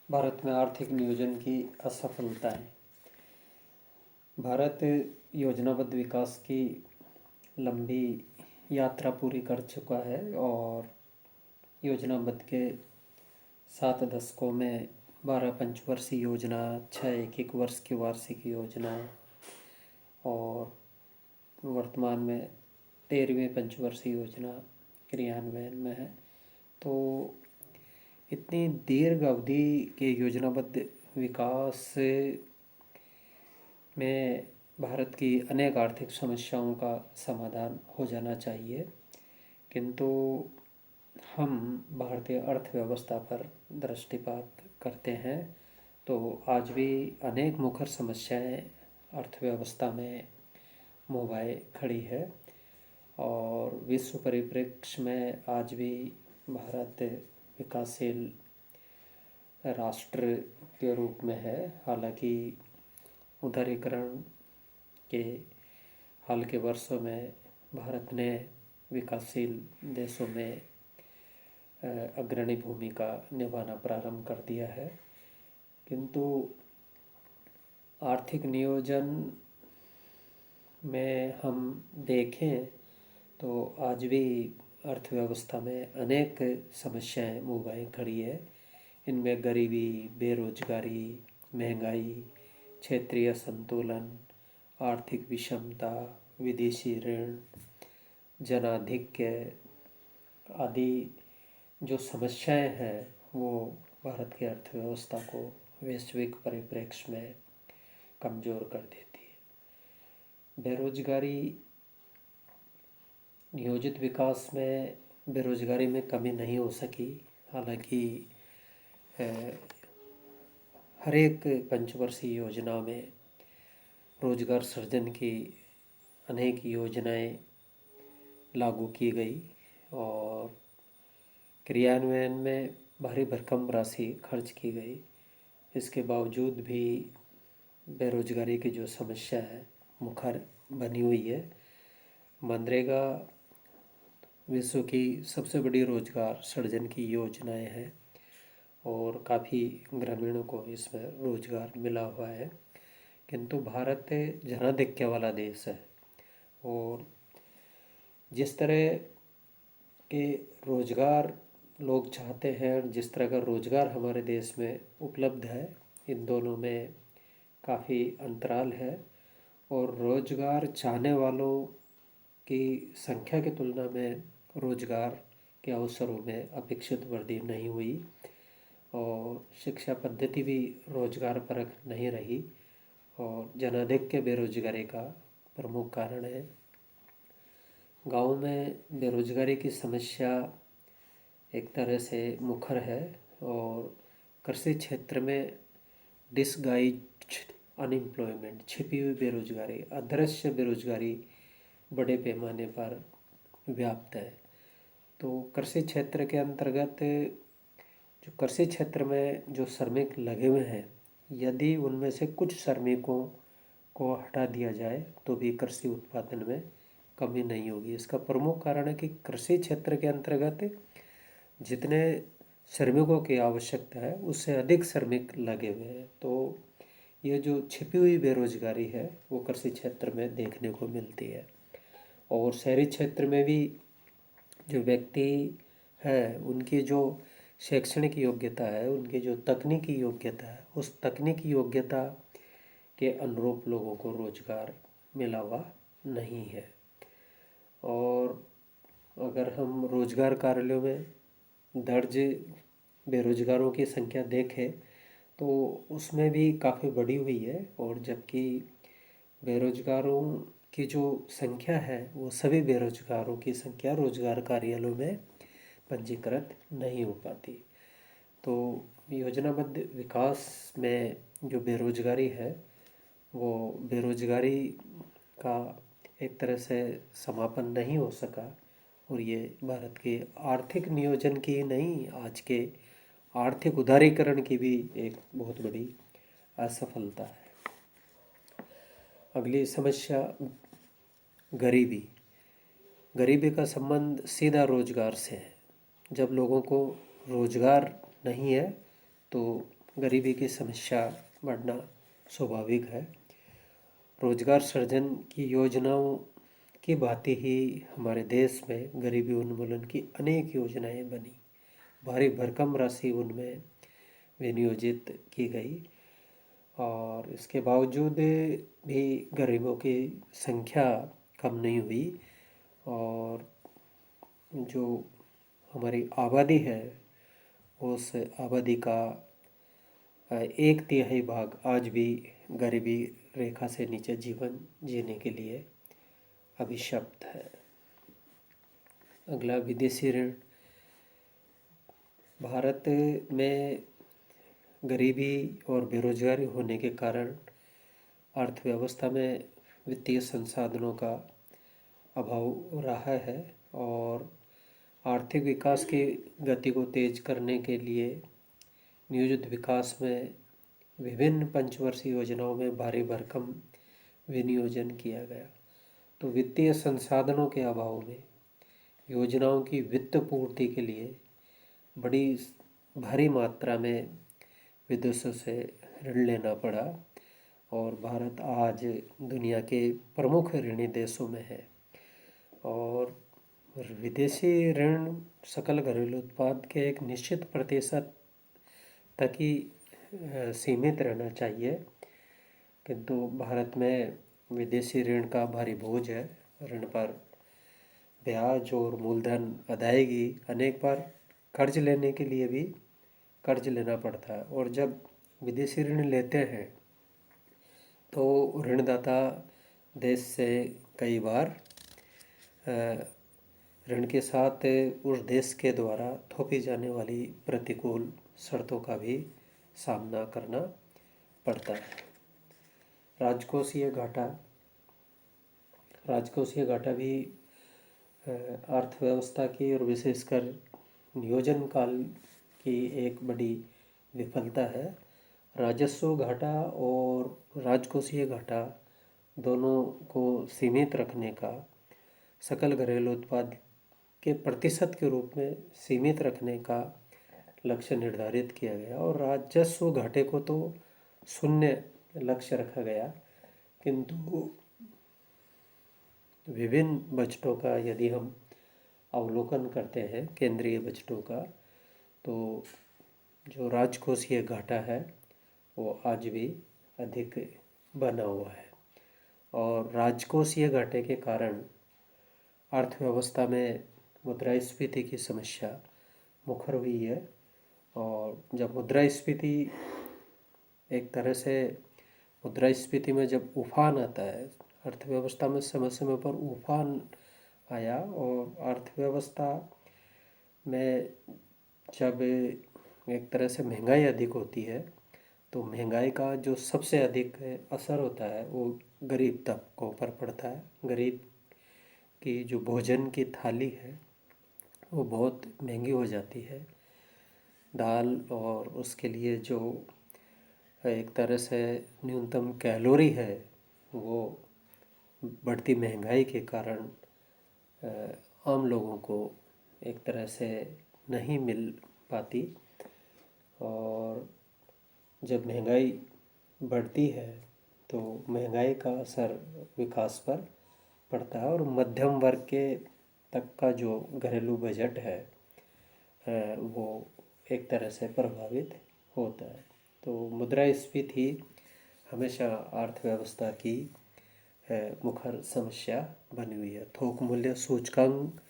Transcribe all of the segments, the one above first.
भारत में आर्थिक नियोजन की असफलताएं। भारत योजनाबद्ध विकास की लंबी यात्रा पूरी कर चुका है और योजनाबद्ध के 7 दशकों में 12 पंचवर्षीय योजना, 6 एक वर्ष की वार्षिक योजना और वर्तमान में 13वीं पंचवर्षीय योजना क्रियान्वयन में है। तो इतनी दीर्घ अवधि के योजनाबद्ध विकास में भारत की अनेक आर्थिक समस्याओं का समाधान हो जाना चाहिए, किंतु हम भारतीय अर्थव्यवस्था पर दृष्टिपात करते हैं तो आज भी अनेक मुखर समस्याएं अर्थव्यवस्था में मुँह खड़ी है और विश्व परिप्रेक्ष्य में आज भी भारत विकासशील राष्ट्र के रूप में है। हालांकि उदारीकरण के हाल के वर्षों में भारत ने विकासशील देशों में अग्रणी भूमिका निभाना प्रारंभ कर दिया है, किंतु आर्थिक नियोजन में हम देखें तो आज भी अर्थव्यवस्था में अनेक समस्याएं मुँह खड़ी है। इनमें गरीबी, बेरोजगारी, महंगाई, क्षेत्रीय संतुलन, आर्थिक विषमता, विदेशी ऋण, जनाधिक्य आदि जो समस्याएं हैं वो भारत की अर्थव्यवस्था को वैश्विक परिप्रेक्ष्य में कमज़ोर कर देती है। बेरोजगारी, नियोजित विकास में बेरोजगारी में कमी नहीं हो सकी। हालांकि हर एक पंचवर्षीय योजना में रोजगार सृजन की अनेक योजनाएं लागू की गई और क्रियान्वयन में भारी भरकम राशि खर्च की गई। इसके बावजूद भी बेरोजगारी की जो समस्या है मुखर बनी हुई है। मनरेगा विश्व की सबसे बड़ी रोजगार सृजन की योजनाएं हैं और काफ़ी ग्रामीणों को इसमें रोजगार मिला हुआ है, किंतु भारत जनाधिक्य वाला देश है और जिस तरह के रोजगार लोग चाहते हैं, जिस तरह का रोजगार हमारे देश में उपलब्ध है, इन दोनों में काफ़ी अंतराल है और रोजगार चाहने वालों की संख्या की तुलना में रोजगार के अवसरों में अपेक्षित वृद्धि नहीं हुई और शिक्षा पद्धति भी रोजगार परक नहीं रही और जनाधिक्य बेरोजगारी का प्रमुख कारण है। गांव में बेरोजगारी की समस्या एक तरह से मुखर है और कृषि क्षेत्र में डिसगाइज्ड अनएम्प्लॉयमेंट, छिपी हुई बेरोजगारी, अदृश्य बेरोजगारी बड़े पैमाने पर व्याप्त है। तो कृषि क्षेत्र के अंतर्गत जो कृषि क्षेत्र में जो श्रमिक लगे हुए हैं, यदि उनमें से कुछ श्रमिकों को हटा दिया जाए तो भी कृषि उत्पादन में कमी नहीं होगी। इसका प्रमुख कारण है कि कृषि क्षेत्र के अंतर्गत जितने श्रमिकों की आवश्यकता है उससे अधिक श्रमिक लगे हुए हैं। तो ये जो छिपी हुई बेरोजगारी है वो कृषि क्षेत्र में देखने को मिलती है और शहरी क्षेत्र में भी जो व्यक्ति है उनकी जो शैक्षणिक योग्यता है, उनकी जो तकनीकी योग्यता है, उस तकनीकी योग्यता के अनुरूप लोगों को रोजगार मिला हुआ नहीं है। और अगर हम रोजगार कार्यालयों में दर्ज बेरोजगारों की संख्या देखें तो उसमें भी काफ़ी बढ़ी हुई है और जबकि बेरोजगारों की जो संख्या है वो सभी बेरोजगारों की संख्या रोजगार कार्यालयों में पंजीकृत नहीं हो पाती। तो योजनाबद्ध विकास में जो बेरोजगारी है वो बेरोजगारी का एक तरह से समापन नहीं हो सका और ये भारत के आर्थिक नियोजन की ही नहीं, आज के आर्थिक उदारीकरण की भी एक बहुत बड़ी असफलता है। अगली समस्या गरीबी। गरीबी का संबंध सीधा रोजगार से है। जब लोगों को रोजगार नहीं है तो गरीबी की समस्या बढ़ना स्वाभाविक है। रोजगार सृजन की योजनाओं की भांति ही हमारे देश में गरीबी उन्मूलन की अनेक योजनाएं बनी, भारी भरकम राशि उनमें विनियोजित की गई और इसके बावजूद भी गरीबों की संख्या कम नहीं हुई और जो हमारी आबादी है उस आबादी का 1/3 भाग आज भी गरीबी रेखा से नीचे जीवन जीने के लिए अभिशप्त है। अगला, विदेशी ऋण। भारत में गरीबी और बेरोजगारी होने के कारण अर्थव्यवस्था में वित्तीय संसाधनों का अभाव रहा है और आर्थिक विकास की गति को तेज करने के लिए नियोजित विकास में विभिन्न पंचवर्षीय योजनाओं में भारी भरकम विनियोजन किया गया। तो वित्तीय संसाधनों के अभाव में योजनाओं की वित्त पूर्ति के लिए बड़ी भारी मात्रा में विदेशों से ऋण लेना पड़ा और भारत आज दुनिया के प्रमुख ऋणी देशों में है। और विदेशी ऋण सकल घरेलू उत्पाद के एक निश्चित प्रतिशत तक ही सीमित रहना चाहिए, किंतु भारत में विदेशी ऋण का भारी बोझ है। ऋण पर ब्याज और मूलधन अदायगी अनेक बार कर्ज लेने के लिए भी कर्ज लेना पड़ता है और जब विदेशी ऋण लेते हैं तो ऋणदाता देश से कई बार ऋण के साथ उस देश के द्वारा थोपी जाने वाली प्रतिकूल शर्तों का भी सामना करना पड़ता है। राजकोषीय घाटा। राजकोषीय घाटा भी अर्थव्यवस्था की और विशेषकर नियोजन काल की एक बड़ी विफलता है। राजस्व घाटा और राजकोषीय घाटा दोनों को सीमित रखने का, सकल घरेलू उत्पाद के प्रतिशत के रूप में सीमित रखने का लक्ष्य निर्धारित किया गया और राजस्व घाटे को तो शून्य लक्ष्य रखा गया, किंतु विभिन्न बजटों का यदि हम अवलोकन करते हैं केंद्रीय बजटों का, तो जो राजकोषीय घाटा है वो आज भी अधिक बना हुआ है और राजकोषीय घाटे के कारण अर्थव्यवस्था में मुद्रास्फीति की समस्या मुखर हुई है। और जब मुद्रास्फीति एक तरह से मुद्रास्फीति में जब उफान आता है, अर्थव्यवस्था में समय समय पर उफान आया और अर्थव्यवस्था में जब एक तरह से महंगाई अधिक होती है तो महंगाई का जो सबसे अधिक असर होता है वो गरीब तबकों पर पड़ता है। गरीब की जो भोजन की थाली है वो बहुत महंगी हो जाती है। दाल और उसके लिए जो एक तरह से न्यूनतम कैलोरी है वो बढ़ती महंगाई के कारण आम लोगों को एक तरह से नहीं मिल पाती और जब महंगाई बढ़ती है तो महंगाई का असर विकास पर पड़ता है और मध्यम वर्ग के तक का जो घरेलू बजट है वो एक तरह से प्रभावित होता है। तो मुद्रास्फीति हमेशा अर्थव्यवस्था की मुखर समस्या बनी हुई है। थोक मूल्य सूचकांक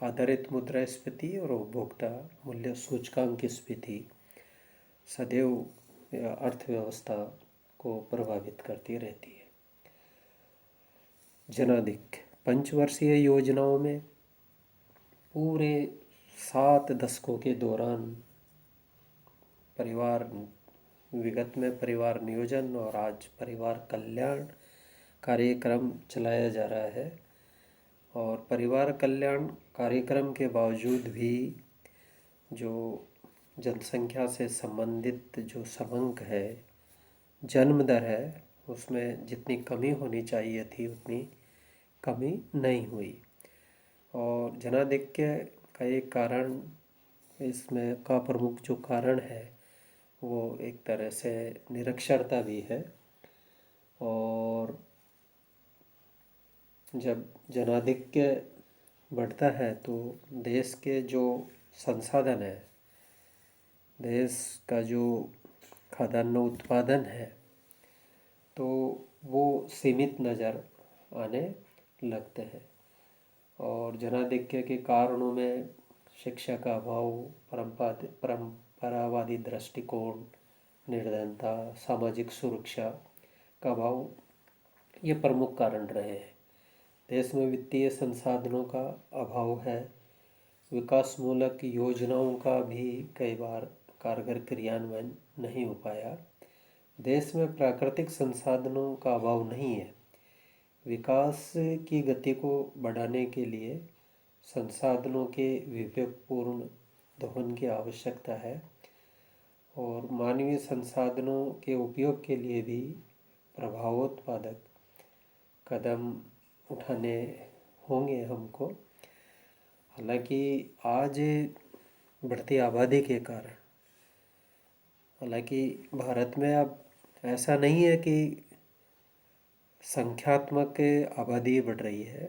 आधारित मुद्रास्फीति और उपभोक्ता मूल्य सूचकांक की स्फीति सदैव अर्थव्यवस्था को प्रभावित करती रहती है। जनाधिक्य। पंचवर्षीय योजनाओं में पूरे 7 दशकों के दौरान विगत में परिवार नियोजन और आज परिवार कल्याण कार्यक्रम चलाया जा रहा है और परिवार कल्याण कार्यक्रम के बावजूद भी जो जनसंख्या से संबंधित जो समांक है, जन्म दर है, उसमें जितनी कमी होनी चाहिए थी उतनी कमी नहीं हुई और जनाधिक्य का एक कारण इसमें का प्रमुख जो कारण है वो एक तरह से निरक्षरता भी है। और जब जनाधिक्य बढ़ता है तो देश के जो संसाधन है, देश का जो खाद्यान्न उत्पादन है, तो वो सीमित नज़र आने लगते हैं। और जनाधिक्य के कारणों में शिक्षा का अभाव, परंपरावादी दृष्टिकोण, निर्धनता, सामाजिक सुरक्षा का अभाव, ये प्रमुख कारण रहे हैं। देश में वित्तीय संसाधनों का अभाव है। विकासमूलक योजनाओं का भी कई बार कारगर क्रियान्वयन नहीं हो पाया। देश में प्राकृतिक संसाधनों का अभाव नहीं है। विकास की गति को बढ़ाने के लिए संसाधनों के विवेकपूर्ण दोहन की आवश्यकता है। और मानवीय संसाधनों के उपयोग के लिए भी प्रभावोत्पादक कदम उठाने होंगे हमको। हालांकि आज बढ़ती आबादी के कारण, हालांकि भारत में अब ऐसा नहीं है कि संख्यात्मक आबादी बढ़ रही है।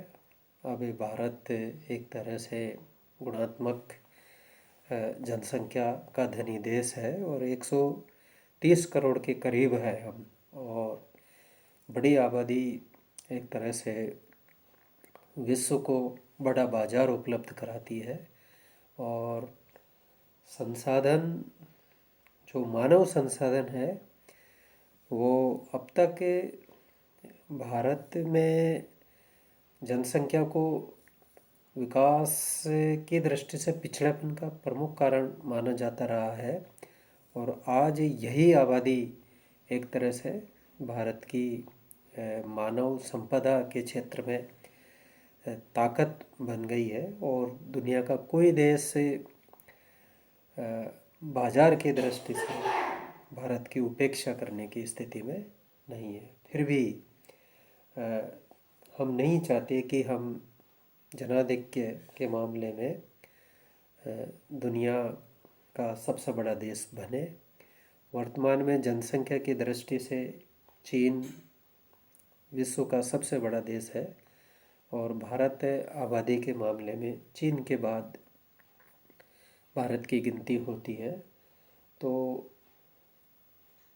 अब भारत एक तरह से गुणात्मक जनसंख्या का धनी देश है और 130 करोड़ के करीब है हम। और बड़ी आबादी एक तरह से विश्व को बड़ा बाजार उपलब्ध कराती है। और संसाधन, जो मानव संसाधन है, वो अब तक भारत में जनसंख्या को विकास की दृष्टि से पिछड़ेपन का प्रमुख कारण माना जाता रहा है। और आज यही आबादी एक तरह से भारत की मानव संपदा के क्षेत्र में ताकत बन गई है। और दुनिया का कोई देश बाजार की दृष्टि से भारत की उपेक्षा करने की स्थिति में नहीं है। फिर भी हम नहीं चाहते कि हम जनाधिक्य के मामले में दुनिया का सबसे बड़ा देश बने। वर्तमान में जनसंख्या की दृष्टि से चीन विश्व का सबसे बड़ा देश है और भारत आबादी के मामले में चीन के बाद भारत की गिनती होती है। तो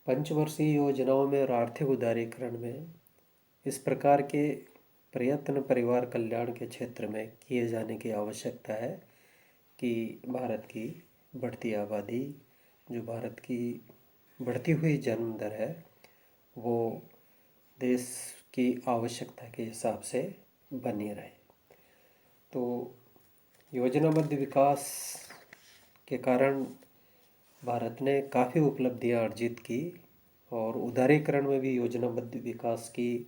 पंचवर्षीय योजनाओं में और आर्थिक उदारीकरण में इस प्रकार के प्रयत्न परिवार कल्याण के क्षेत्र में किए जाने की आवश्यकता है कि भारत की बढ़ती आबादी, जो भारत की बढ़ती हुई जन्म दर है, वो देश की आवश्यकता के हिसाब से बनी रहे। तो योजनाबद्ध विकास के कारण भारत ने काफ़ी उपलब्धियां अर्जित की और उदारीकरण में भी योजनाबद्ध विकास की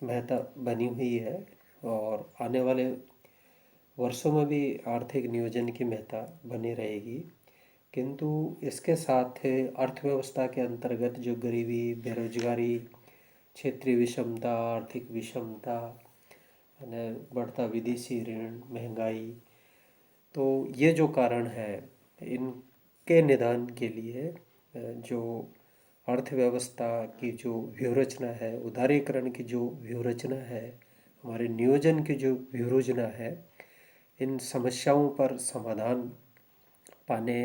महत्ता बनी हुई है। और आने वाले वर्षों में भी आर्थिक नियोजन की महत्ता बनी रहेगी। किंतु इसके साथ अर्थव्यवस्था के अंतर्गत जो गरीबी, बेरोजगारी, क्षेत्रीय विषमता, आर्थिक विषमता, बढ़ता विदेशी ऋण, महंगाई, तो ये जो कारण है, इनके निदान के लिए जो अर्थव्यवस्था की जो व्यूहरचना है, उदारीकरण की जो व्यूहरचना है, हमारे नियोजन की जो व्यूहरचना है, इन समस्याओं पर समाधान पाने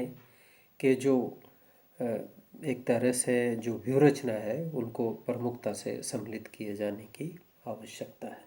के जो एक तरह से जो व्यूहरचना है, उनको प्रमुखता से सम्मिलित किए जाने की आवश्यकता है।